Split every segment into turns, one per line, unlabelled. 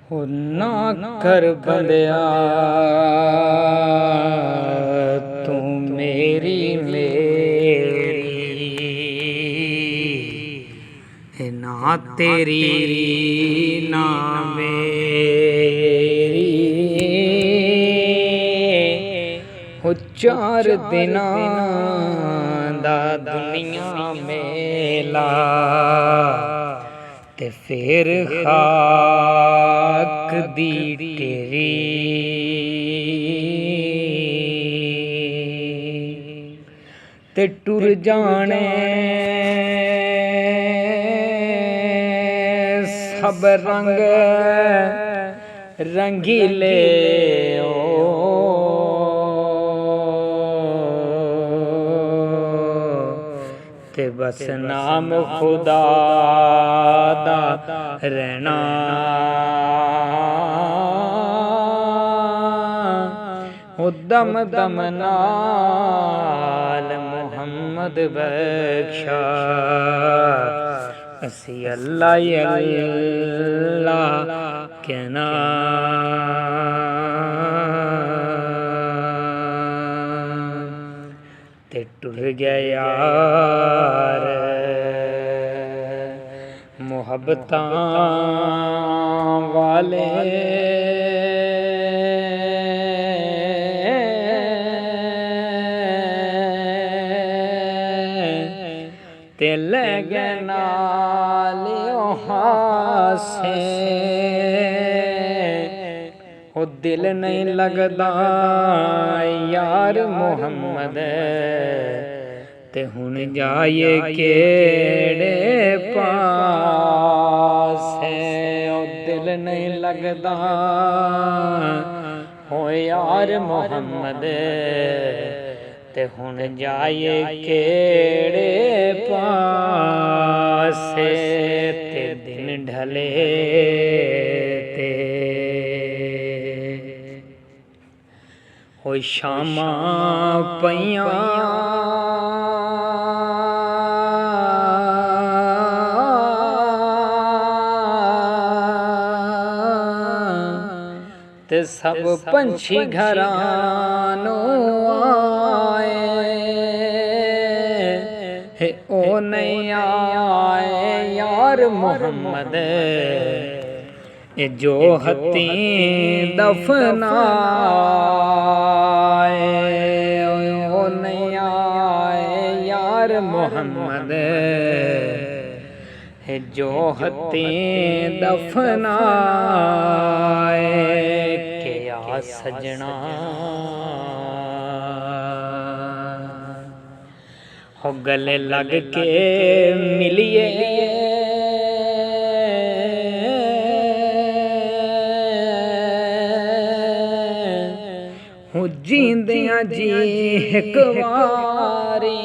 हो ना कर बंदिया तू मेरी मेरी ना तेरी ना मेरी हो चार दिना दा दुनिया मेला ते फिर खाक दी टेरी ते टुर जाने सब रंग रंगीले ते बस नाम खुदा दा रहना ओ दम दम नाल मुहम्मद बख्शा असी अल्लाह अल्लाह कहना ते टुर गया यार मुहब्बतां वाले ते ले गए नाल हासे ओ दिल नहीं लगदा यार मुहम्मद ते हुन जाइए केड़े पासे ओ दिल नहीं लगदा हो यार मुहम्मद ते हुन जाइए केड़े पासे ते दिन ढले ते हो शामा पईयां ते सब पंछी घरां नूं आए हे ओ नहीं आए यार मुहम्मद ए जो हत्ती दफनाए ओ नहीं आए यार मुहम्मद है जो हत्ती दफनाए क्या सजना हो गले लग के मिलिए हो जींदियां जी एक वारी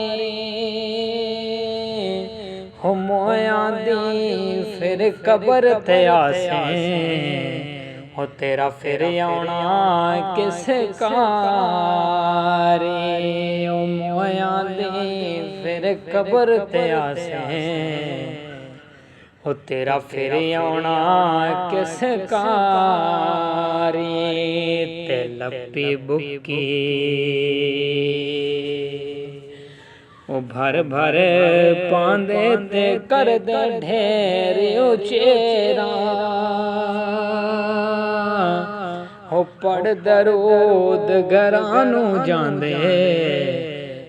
हो मोया दी फिर कबर ते आसे हो तेरा फिर आना किस कारी ओ मोया दी फिर कबर ते आसे हो तेरा फिर आना किस कारी ते लपी बुकी ओ भर भर पांदे ते कर दे ढेर उचेरा हो पढ़ दरूद घरां नूं जांदे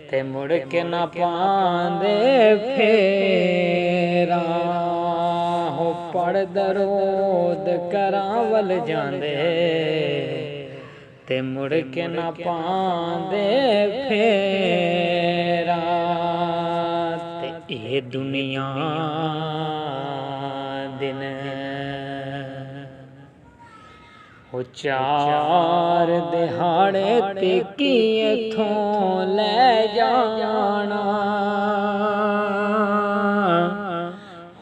ते मुड़ के ना पांदे फेरा हो पढ़ दरूद घरां वल जांदे ते मुड़ के ना पांदे फेरा ते ए दुनिया दिन हो चार दिहाड़े ते की इथों ले जाना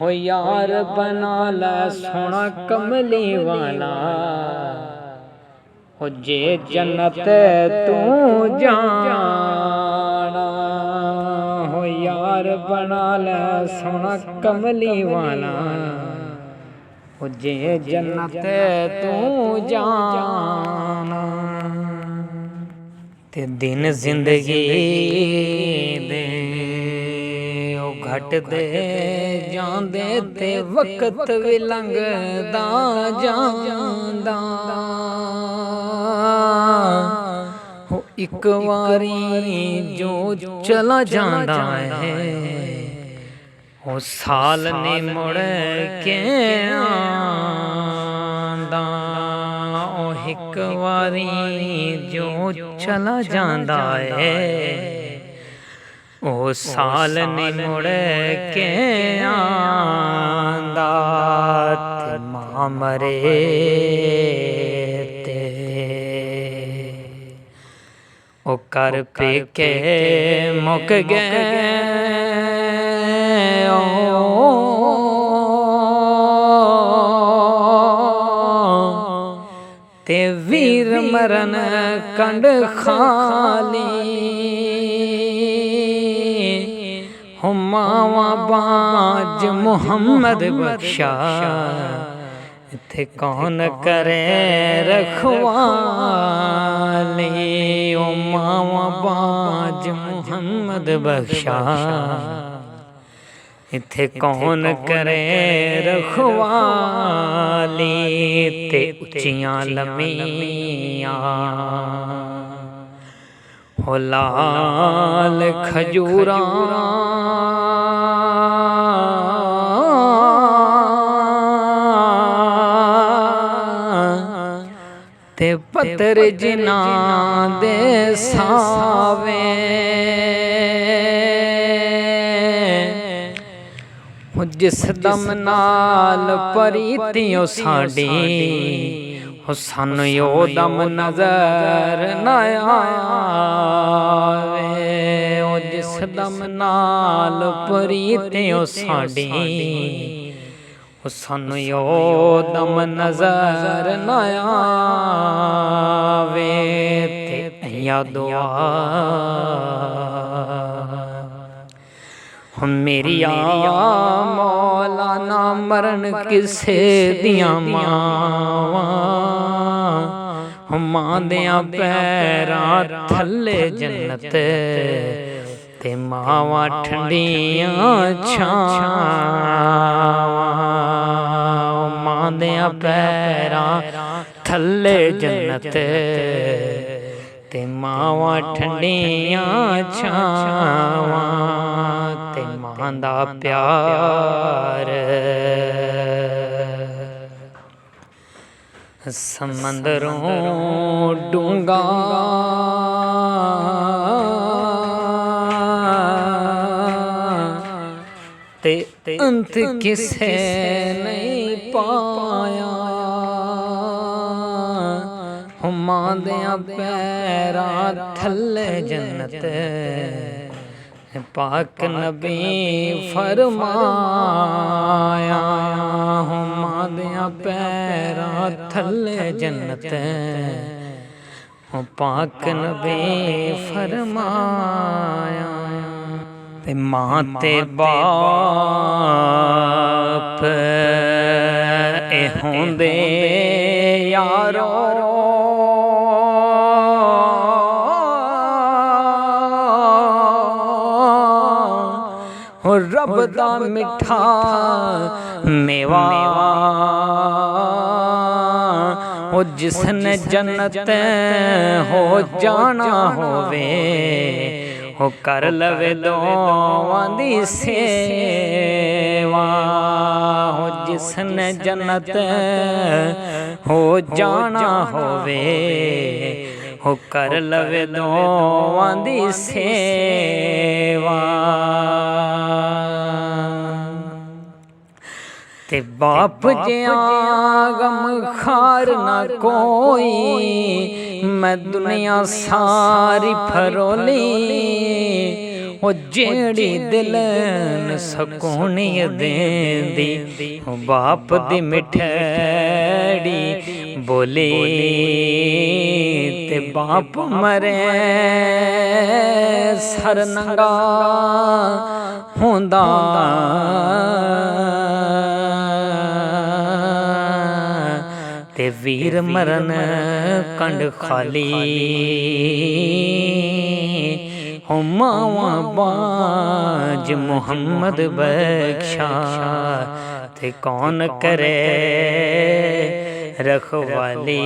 हो यार बना लै सोना कमली वाला हो जे जन्नत तू जाना हो यार बना ले सोना कमली वाला ਹੋ ਜੇ ਜੰਨਤ ਤੂੰ ਜਾਣਾ ਤੇ ਦਿਨ ਜ਼ਿੰਦਗੀ ਦੇ ਉਹ ਘਟਦੇ ਜਾਂਦੇ ਤੇ ਵਕਤ ਵੀ ਲੰਘਦਾ ਜਾਂਦਾ ਹੋ ਇੱਕ ਵਾਰੀ ਜੋ ਚਲਾ ਜਾਂਦਾ ਹੈ ਉਹ ਸਾਲ ਨੀ ਮੁੜ ਕੇ ਆਂਦਾ ਉਹ ਇੱਕ ਵਾਰੀ ਜੋ ਚਲਾ ਜਾਂਦਾ ਏ ਉਹ ਸਾਲ ਨੀ ਮੁੜ ਕੇ ਆਂਦਾ ਤੇ ਮਾਂ ਮਰੇ ਤੇ ਉਹ ਕਰ ਪੇਕੇ ਮੁੱਕ ਗਏ ਤੇ ਵੀਰ ਮਰਨ ਕੰਡ ਖਾਲੀ ਹੋ ਮਾਵਾਂ ਬਾਜ ਮੁਹੰਮਦ ਬਖਸ਼ਾ ਇੱਥੇ ਕੌਣ ਕਰੇ ਰਖਵਾਲੀ ਓ ਮਾਵਾਂ ਬਾਜ ਮੁਹੰਮਦ ਬਖਸ਼ਾ ਇੱਥੇ ਕੌਣ ਕਰੇ ਰਖਵਾਲੀ ਤੇ ਉੱਚੀਆਂ ਲੰਮੀਆਂ ਹੋ ਲਾਲ ਖਜੂਰਾਂ ਤੇ ਪੱਤਰ ਜਿਨ੍ਹਾਂ ਦੇ ਸਾਵੇ ਜਿਸ ਦਮ ਨਾਲ ਪ੍ਰੀਤਿਓ ਸਾਡੀ ਹੋ ਸਾਨੂੰ ਉਹ ਦਮ ਨਜ਼ਰ ਨਾ ਆਵੇ ਉਹ ਜਿਸ ਦਮ ਨਾਲ ਪ੍ਰੀਤਿਓ ਸਾਡੀ ਹੋ ਸਾਨੂੰ ਉਹ ਦਮ ਨਜ਼ਰ ਨਾ ਆਵੇ ਤੇ ਯਾਦੋ ਮੇਰੀਆਂ ਮੌਲਾ ਨਾ ਮਰਨ ਕਿਸੇ ਦੀਆਂ ਮਾਵਾਂ ਮਾਂ ਦਿਆਂ ਪੈਰਾਂ ਥੱਲੇ ਜੰਨਤ ਤੇ ਮਾਵਾਂ ਠੰਡੀਆਂ ਛਾਵਾਂ ਮਾਂ ਦਿਆਂ ਪੈਰਾਂ ਥੱਲੇ ਜੰਨਤ ਤੇ ਮਾਵਾਂ ਠੰਡੀਆਂ ਛਾਵਾਂ ਤੇ ਮਾਂ ਦਾ ਪਿਆਰ ਸਮੁੰਦਰੋਂ ਡੂੰਘਾ ਤੇ ਅੰਤ ਕਿਸੇ ਨਹੀਂ ਪਾਇਆ ਮਾਂ ਦਿਆਂ ਪੈਰਾਂ ਥੱਲੇ ਜੰਨਤ ਪਾਕ ਨਬੀ ਫਰਮਾਇਆ ਮਾਂ ਦਿਆਂ ਪੈਰਾਂ ਥੱਲੇ ਜੰਨਤ ਪਾਕ ਨਬੀ ਫਰਮਾਇਆ ਤੇ ਮਾਂ ਤੇ ਬਾਪ ਇਹ ਹੁੰਦੇ ਯਾਰੋ ਰੱਬ ਦਾ ਮਿੱਠਾ ਮੇਵਾ ਉਹ ਜਿਸਨੇ ਜੰਨਤ ਹੋ ਜਾਣਾ ਹੋਵੇ ਉਹ ਕਰ ਲਵੇ ਦੋਵਾਂ ਦੀ ਸੇਵਾ ਉਹ ਜਿਸਨੇ ਜੰਨਤ ਹੋ ਜਾਣਾ ਹੋਵੇ ਉਹ ਕਰ ਲਵੇ ਦੋਵਾਂ ਦੀ ਸੇਵਾ ਤੇ ਬਾਪ ਜਿਹਾ ਗਮ ਖਾਰ ਨਾ ਕੋਈ ਮੈਂ ਦੁਨੀਆ ਸਾਰੀ ਫਰੋਲੀ ਉਹ ਜਿਹੜੀ ਦਿਲ ਨੂੰ ਸਕੂਨ ਦੇਂਦੀ ਉਹ ਬਾਪ ਦੀ ਮਿੱਠੜੀ ਬੋਲੀ ਤੇ ਬਾਪ ਮਰੇ ਸਰ ਨੰਗਾ ਹੁੰਦਾ
ते वीर मरन कंड खाली हो मावा बाज मुहम्मद बख्शा ते कौन करे रखवाली।